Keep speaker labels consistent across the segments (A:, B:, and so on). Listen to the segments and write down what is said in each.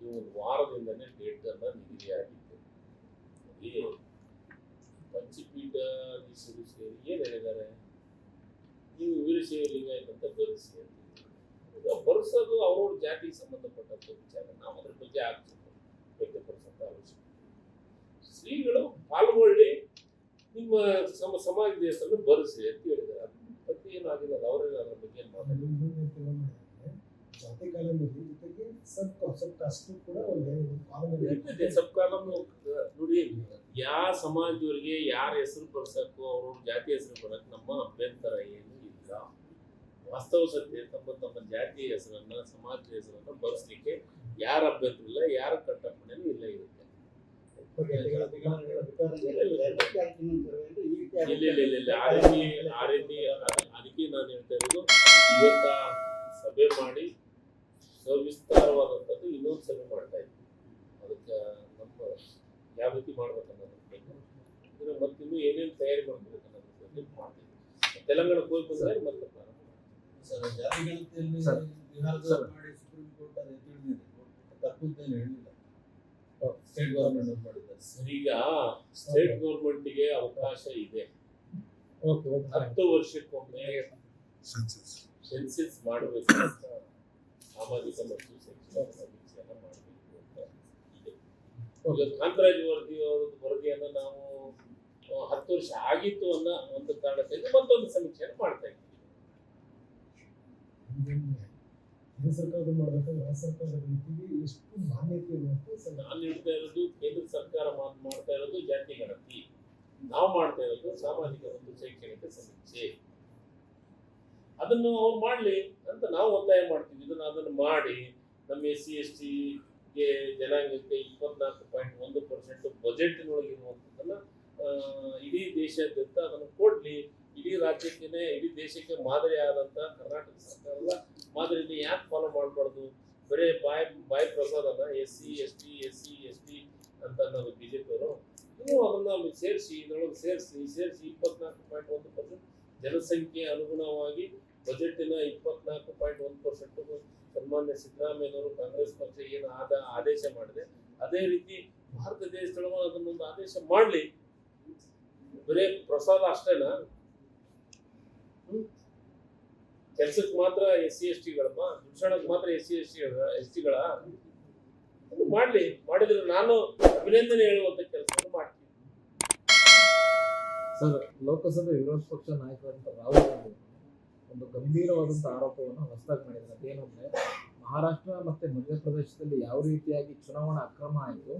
A: ಇದು ಒಂದು ವಾರದಿಂದನೇ ಡೇಟ್ ಅನ್ನ ನಿಗದಿಯಾಗಿತ್ತು. ಈ ಪಂಚಪೀಠಾಧೀಶರು ಸೇರಿ ಏನ್ ಹೇಳಿದ್ದಾರೆ, ನೀವು ವೀರಶೈವ ಲಿಂಗಾಯತ ಅಂತ ಬರೆಸಿ ಅಂತ. ಬರ್ಸೋದು ಅವ್ರವ್ರ ಜಾತಿಗೆ ಸಂಬಂಧಪಟ್ಟಂತ ವಿಚಾರ. ನಾವು ಅದ್ರ ಬಗ್ಗೆ ವ್ಯಕ್ತಪಡಿಸಂತ ಅವಶ್ಯಕತೆ. ಶ್ರೀಗಳು ಪಾಲ್ಗೊಳ್ಳಿ, ನಿಮ್ಮ ಸಮಾಜದ ಹೆಸರನ್ನು ಬರೆಸಿ ಅಂತ ಹೇಳಿದ್ದಾರೆ. ಅದ್ರ ಬಗ್ಗೆ ಏನಾಗಿಲ್ಲ, ಅವರೇ ಅದ್ರ ಬಗ್ಗೆ ಏನು ಮಾತಾಡಿದ್ರು.
B: ಜಾತಿ ಕಾಲಮ್ ಜೊತೆಗೆ ಸಬ್ ಕಾಸ್ಟ್ ಕೂಡ
A: ಸಬ್ ಕಾಲಮ್ ನೋಡಿ, ಯಾವ ಸಮಾಜದವರಿಗೆ ಯಾರ ಹೆಸರು ಬರ್ಸಕ್ಕೂ ಅವ್ರವ್ರ ಜಾತಿ ಹೆಸರು ಬರಕ್ ನಮ್ಮ ಅಭ್ಯಂತರ ಏನು ಇಲ್ಲ. ವಾಸ್ತವ ಸತ್ಯ ತಮ್ಮ ಜಾತಿಯ ಹೆಸರನ್ನ, ಸಮಾಜದ ಹೆಸರನ್ನ ಬರ್ಸ್ಲಿಕ್ಕೆ ಯಾರ ಅಭ್ಯಂತರ ಇಲ್ಲ, ಯಾರ ಕಟ್ಟಪ್ಪಣೆನೂ ಇಲ್ಲ ಇರುತ್ತೆ. ಇಲ್ಲ ಆ ರೀತಿ ಅದಕ್ಕೆ ನಾನು ಹೇಳ್ತಾ ಇರೋದು, ಇವತ್ತ ಸಭೆ ಮಾಡಿ ಸವಿಸ್ತಾರವಾದಂಥದ್ದು ಇನ್ನೊಂದು ಸಭೆ ಮಾಡ್ತಾ ಇದ್ವಿ. ಅದಕ್ಕೆ ನಮ್ಮ ಯಾವ ರೀತಿ ಮಾಡ್ಬೇಕು ಅನ್ನೋದ್ರ ಬಗ್ಗೆ ಮತ್ತಿನ್ನೂ ಏನೇನು ತಯಾರಿ ಮಾಡ್ಬೇಕು ಅನ್ನೋದ್ರ ಬಗ್ಗೆ ಮಾಡ್ತೀವಿ. ತೆಲಂಗಾಣಕ್ಕೆ ಹೋಗಿ ಬಂದ್ರೆ ಮತ್ತೆ ಈಗ ಸ್ಟೇಟ್ ಗೌರ್ಮೆಂಟ್ಗೆ ಅವಕಾಶ ಇದೆ. 10 ವರ್ಷಕ್ಕೊಮ್ಮೆ ಸೆನ್ಸಸ್ ಮಾಡಬೇಕು ಅಂತ ಸಾಮಾಜಿಕ ಮತ್ತು ಶೈಕ್ಷಣಿಕ ಸಮೀಕ್ಷೆಯನ್ನು ಮಾಡಬೇಕು ಅಂತ ಇದೆ. ಈಗ ಕಾಂತರಾಜ್ ವರದಿಯನ್ನು ನಾವು 10 ವರ್ಷ ಆಗಿತ್ತು ಅನ್ನೋ ಒಂದು ಕಾರಣಕ್ಕಾಗಿ ಮತ್ತೊಂದು ಸಮೀಕ್ಷೆಯನ್ನು ಮಾಡ್ತಾ ಇದ್ದೀವಿ.
B: ಸರ್ಕಾರದ ಮಾಡಬೇಕಾದ್ರೆ ಆ ಸರ್ಕಾರದ ರೀತಿಗೆ ಎಷ್ಟು ಮಾನ್ಯತೆ
A: ನಾನು ಹೇಳ್ತಾ ಇರೋದು, ಕೇಂದ್ರ ಸರ್ಕಾರ ಮಾಡ್ತಾ ಇರೋದು ಜಾತಿ ಗಣತಿ, ನಾವು ಮಾಡ್ತಾ ಇರೋದು ಸಾಮಾಜಿಕ ಮತ್ತು ಶೈಕ್ಷಣಿಕ ಸಮೀಕ್ಷೆ. ಅದನ್ನು ಅವ್ರು ಮಾಡ್ಲಿ ಅಂತ ನಾವು ಒತ್ತಾಯ ಮಾಡ್ತೀವಿ. ಅದನ್ನು ಮಾಡಿ ನಮ್ಮ SC/ST ಜನಾಂಗಕ್ಕೆ 24.1% ಬಜೆಟ್ನೊಳಗೆ ಇರುವಂಥದ್ದನ್ನ ಇಡೀ ದೇಶಾದ್ಯಂತ ಅದನ್ನು ಕೊಡ್ಲಿ. ಇಡೀ ರಾಜ್ಯಕ್ಕೆ, ಇಡೀ ದೇಶಕ್ಕೆ ಮಾದರಿ ಆದಂತ ಕರ್ನಾಟಕ ಸರ್ಕಾರದ ಮಾದರಿಯಲ್ಲಿ ಯಾಕೆ ಫಾಲೋ ಮಾಡಬಾರ್ದು? ಬರೇ ಬಾಯ್ ಪ್ರಸಾದನ SC/ST ಅಂತ ಅನ್ನೋದು BJP ಅವರು ನೀವು ಅದನ್ನ ಸೇರಿಸಿ, ಇದರೊಳಗೆ ಸೇರಿಸಿ 24.1% ಜನಸಂಖ್ಯೆ ಅನುಗುಣವಾಗಿ ಬಜೆಟಿನ 24.1% ಸನ್ಮಾನ್ಯ ಸಿದ್ದರಾಮಯ್ಯನವರು ಕಾಂಗ್ರೆಸ್ ಪಕ್ಷ ಏನು ಆದೇಶ ಮಾಡಿದೆ, ಅದೇ ರೀತಿ ಭಾರತ ದೇಶದೊಳಗೆ ಅದನ್ನೊಂದು ಆದೇಶ ಮಾಡಲಿ. ಬರೇ ಪ್ರಸಾದ ಅಷ್ಟೇನಾ? ಕೆಲ್ಸಕ್ಕೆ ಮಾತ್ರ SC/STಗಳಮ್ಮ, ದುಡ್ಸೋಣಕ್ಕೆ ಮಾತ್ರ SC/STಗಳ ಮಾಡ್ಲಿ. ಮಾಡಿದ್ರೆ ನಾನು ಅಭಿನಂದನೆ ಹೇಳುವಂತ ಕೆಲಸವನ್ನು ಮಾಡ್ತೀನಿ.
C: ಸರ್, ಲೋಕಸಭೆ ವಿರೋಧ ಪಕ್ಷ ನಾಯಕರಾದಂಥ ರಾಹುಲ್ ಗಾಂಧಿ ಒಂದು ಗಂಭೀರವಾದಂಥ ಆರೋಪವನ್ನು ಹೊಸದಾಗಿ ಮಾಡಿದ್ದಾರೆ. ಅದೇನು ಅಂದರೆ, ಮಹಾರಾಷ್ಟ್ರ ಮತ್ತು ಮಧ್ಯಪ್ರದೇಶದಲ್ಲಿ ಯಾವ ರೀತಿಯಾಗಿ ಚುನಾವಣಾ ಅಕ್ರಮ ಆಯಿತು,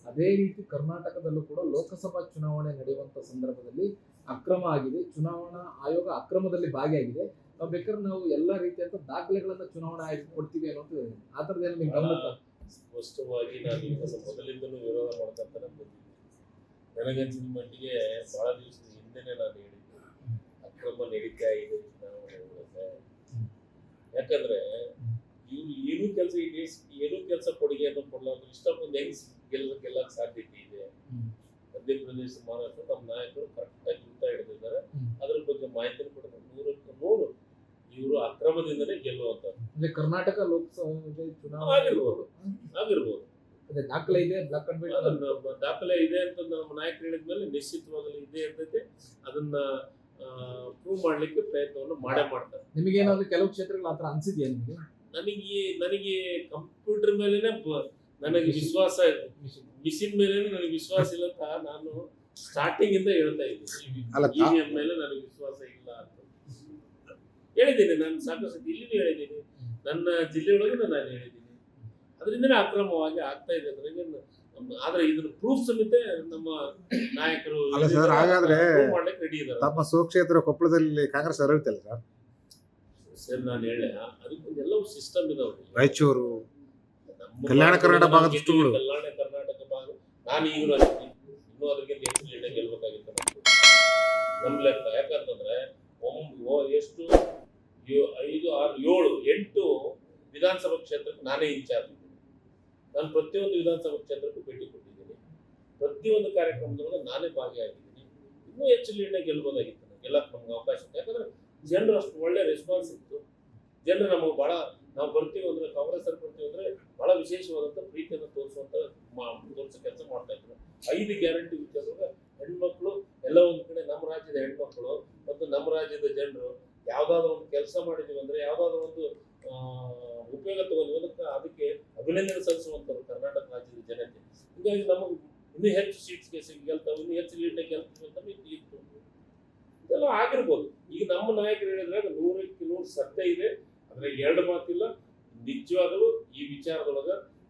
C: ಅದೇ ರೀತಿ ಕರ್ನಾಟಕದಲ್ಲೂ ಕೂಡ ಲೋಕಸಭಾ ಚುನಾವಣೆ ನಡೆಯುವಂಥ ಸಂದರ್ಭದಲ್ಲಿ ಅಕ್ರಮ ಆಗಿದೆ, ಚುನಾವಣಾ ಆಯೋಗ ಅಕ್ರಮದಲ್ಲಿ ಭಾಗಿಯಾಗಿದೆ. ನಾವು ಬೇಕಾದ್ರೆ ನಾವು ಎಲ್ಲ ರೀತಿಯಾದ ದಾಖಲೆಗಳನ್ನ ಚುನಾವಣಾ ಆಯೋಗ ಕೊಡ್ತೀವಿ ಅನ್ನೋದು ಆ ಥರದ ಏನು ನಿಮ್ಗೆ ಗಮನ?
A: ಸ್ಪಷ್ಟವಾಗಿ ನಾನು ಇದನ್ನು ಮೊದಲಿಂದಲೂ ವಿರೋಧ ಮಾಡ್ಕೊಂತಾನೆ ಬಂದಿದ್ದೀನಿ. ನನಗನ್ಸಿದ ಮಟ್ಟಿಗೆ ಬಹಳ ದಿವಸದ ಹಿಂದೆನೆ ನಾನು ಹೇಳಿದ್ದೆ, ಅಕ್ರಮ ನಡೀತಾ ಇದೆ ಚುನಾವಣೆ ಒಳಗೆ. ಯಾಕಂದ್ರೆ ಇವ್ರು ಏನೂ ಕೆಲಸ ಕೊಡುಗೆಯನ್ನು ಕೊಡಲಾರ್ದು ಇಷ್ಟೊಂದು ಹೆಂಗ್ ಗೆಲ್ಲಕ್ಕೆ ಸಾಧ್ಯತೆ ಇದೆ. ಮಧ್ಯಪ್ರದೇಶ, ಮಹಾರಾಷ್ಟ್ರ ನಮ್ಮ ನಾಯಕರು ಕರೆಕ್ಟಾಗಿ ಯುದ್ಧ ಹಿಡಿದಿದ್ದಾರೆ. ಅದ್ರ ಬಗ್ಗೆ ಮಾಹಿತಿ ಕೊಡೋದು 100ಕ್ಕೆ 100 ಇವರು ಅಕ್ರಮದಿಂದನೇ ಗೆಲ್ಲುವಂತ.
C: ಕರ್ನಾಟಕ ಲೋಕಸಭೆ ಚುನಾವಣೆ
A: ಆಗಿರ್ಬೋದು,
C: ಅದೇ ದಾಖಲೆ ಇದೆ, ಬ್ಲಾಕ್ ಅಂಡ್ ವೈಟ್
A: ದಾಖಲೆ ಇದೆ ಅಂತ ನಮ್ಮ ನಾಯಕರು ಹೇಳಿದ್ಮೇಲೆ ನಿಶ್ಚಿತವಾಗಲೂ ಇದೆ ಇರ್ತೈತೆ. ಅದನ್ನ ಪ್ರೂವ್ ಮಾಡ್ಲಿಕ್ಕೆ ಪ್ರಯತ್ನವನ್ನು ಮಾಡ್ತಾರೆ.
C: ನಿಮಗೇನಾದ್ರು ಕೆಲವು ಕ್ಷೇತ್ರಗಳು ಆ ಥರ ಅನ್ಸಿದ್ಯಾ ನಿಮಗೆ?
A: ನನಗೆ ಕಂಪ್ಯೂಟರ್ ಮೇಲೆನೆ ನನಗೆ ವಿಶ್ವಾಸ ಇದೆ, ಮಿಷಿನ್ ಮೇಲೆ ನನಗೆ ವಿಶ್ವಾಸ ಇಲ್ಲ ಅಂತ ನಾನು ಸ್ಟಾರ್ಟಿಂಗ್ ಇಂದ ಹೇಳ್ತಾ ಇದ್ದೀನಿ. EVM ಮೇಲೆ ನನಗೆ ವಿಶ್ವಾಸ ಇಲ್ಲ ಅಂತ ಹೇಳಿದ್ದೀನಿ. ನಾನು ಸಾಕಷ್ಟು ಇಲ್ಲಿನೂ ಹೇಳಿದ್ದೀನಿ, ನನ್ನ ಜಿಲ್ಲೆಯೊಳಗೆ ನಾನು ಹೇಳಿದ್ದೀನಿ. ಅದರಿಂದನೇ ಅಕ್ರಮವಾಗಿ ಆಗ್ತಾ ಇದೆ ನನಗೆ. ಆದ್ರೆ ಇದನ್ನ ಪ್ರೂಫ್ ಸಮೇತ ನಮ್ಮ ನಾಯಕರು
D: ಹಾಗಾದ್ರೆ
A: ಮಾಡ್ಲಿಕ್ಕೆ ರೆಡಿ ಇದ್ದಾರೆ.
D: ತಮ್ಮ ಸ್ವಕ್ಷೇತ್ರ ಕೊಪ್ಪಳದಲ್ಲಿ ಕಾಂಗ್ರೆಸ್ ಅರಳುತ್ತಲ್ಲ
A: ಸರ್, ನಾನು ಹೇಳ ಅದಕ್ಕೊಂದೆಲ್ಲವೂ ಸಿಸ್ಟಮ್ ಇದಾವೆ.
D: ರಾಯಚೂರು, ಕಲ್ಯಾಣ ಕರ್ನಾಟಕ
A: ಕಲ್ಯಾಣ ಕರ್ನಾಟಕ ಭಾಗ ನಾನು ಈಗಲೂ ಇನ್ನೂ ಅದಕ್ಕಿಂತ ಹೆಚ್ಚು ಲೀಡ ಗೆಲ್ಬೇಕಾಗಿತ್ತು ನಮ್ಮ ಲೆಕ್ಕ. ಯಾಕಂತಂದ್ರೆ ಎಷ್ಟು 5, 6, 7, 8 ವಿಧಾನಸಭಾ ಕ್ಷೇತ್ರಕ್ಕೆ ನಾನೇ ಇನ್ಚಾರ್ಜ್ ಇದ್ದೀನಿ. ನಾನು ಪ್ರತಿಯೊಂದು ವಿಧಾನಸಭಾ ಕ್ಷೇತ್ರಕ್ಕೂ ಭೇಟಿ ಕೊಟ್ಟಿದ್ದೀನಿ. ಪ್ರತಿಯೊಂದು ಕಾರ್ಯಕ್ರಮದೊಳಗೆ ನಾನೇ ಭಾಗಿಯಾಗಿದ್ದೀನಿ. ಇನ್ನೂ ಹೆಚ್ಚು ಲೀಡ ಗೆಲ್ಬೋದಾಗಿತ್ತು, ಗೆಲ್ಲಕ್ಕೆ ನಮ್ಗೆ ಅವಕಾಶ ಇತ್ತು. ಯಾಕಂದ್ರೆ ಜನರು ಅಷ್ಟು ಒಳ್ಳೆ ರೆಸ್ಪಾನ್ಸ್ ಇತ್ತು. ಜನರು ನಮಗೆ ಬಹಳ ನಾವು ಬರ್ತೀವಿ ಅಂದ್ರೆ ಕಾಂಗ್ರೆಸ್ ಅಲ್ಲಿ ಬರ್ತೀವಿ ಅಂದ್ರೆ ಬಹಳ ವಿಶೇಷವಾದಂತ ಪ್ರೀತಿಯನ್ನು ತೋರಿಸುವಂತ ತೋರಿಸೋ ಕೆಲಸ ಮಾಡ್ತಾ ಇದ್ರು. 5 ಗ್ಯಾರಂಟಿ ವಿಚಾರದಾಗ ಹೆಣ್ಮಕ್ಳು ಎಲ್ಲ ಒಂದ್ ಕಡೆ ನಮ್ಮ ರಾಜ್ಯದ ಹೆಣ್ಮಕ್ಳು ಮತ್ತು ನಮ್ಮ ರಾಜ್ಯದ ಜನರು ಯಾವ್ದಾದ್ರು ಒಂದು ಕೆಲಸ ಮಾಡಿದೀವಿ ಅಂದ್ರೆ ಯಾವ್ದಾದ್ರು ಒಂದು ಉಪಯೋಗ ತಗೊಂಡಿವಿ ಅದಕ್ಕೆ ಅಭಿನಂದನೆ ಸಲ್ಲಿಸುವಂತರು ಕರ್ನಾಟಕ ರಾಜ್ಯದ ಜನತೆ. ಹೀಗಾಗಿ ನಮಗೆ ಇನ್ನೂ ಹೆಚ್ಚು ಸೀಟ್ಸ್ಗೆ ಗೆಲ್ತಾವೆ, ಇನ್ನೂ ಹೆಚ್ಚು ಲೀಡ್ನ ಗೆಲ್ತೀವಿ ಅಂತ ಇತ್ತು. ಇದೆಲ್ಲ ಆಗಿರ್ಬೋದು. ಈಗ ನಮ್ಮ ನಾಯಕರು ಹೇಳಿದ್ರೆ 100ಕ್ಕೆ 100 ಸತ್ಯ ಇದೆ, ಅದ್ರಾಗ 2 ಮಾತಿಲ್ಲ. ನಿಜವಾಗಲೂ ಈ ವಿಚಾರದೊಳಗ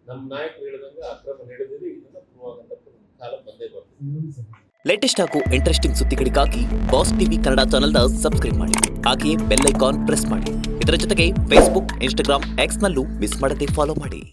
A: ನಮ್ಮ ನಾಯಕರು ಹೇಳಿದಂಗೆ ಅಕ್ರಮ ನಡೆದಿದೆ, ಇದನ್ನ ಪ್ರೂವ್ ಆಗಂತ ಕಾಲ ಬಂದೇ ಬರ್ತದೆ.
B: ಇನ್ನೊಂದು ಸಲ
E: ಲೇಟೆಸ್ಟ್ ಹಾಗೂ ಇಂಟ್ರೆಸ್ಟಿಂಗ್ ಸುದ್ದಿಗಳಿಗಾಗಿ ಬಾಸ್ ಟಿವಿ ಕನ್ನಡ ಚಾನೆಲ್ನ ಸಬ್ಸ್ಕ್ರೈಬ್ ಮಾಡಿ. ಹಾಗೆಯೇ ಬೆಲ್ ಐಕಾನ್ ಪ್ರೆಸ್ ಮಾಡಿ. ಇದರ ಜೊತೆಗೆ ಫೇಸ್ಬುಕ್, ಇನ್ಸ್ಟಾಗ್ರಾಮ್, ಎಕ್ಸ್ನಲ್ಲೂ ಮಿಸ್ ಮಾಡದೆ ಫಾಲೋ ಮಾಡಿ.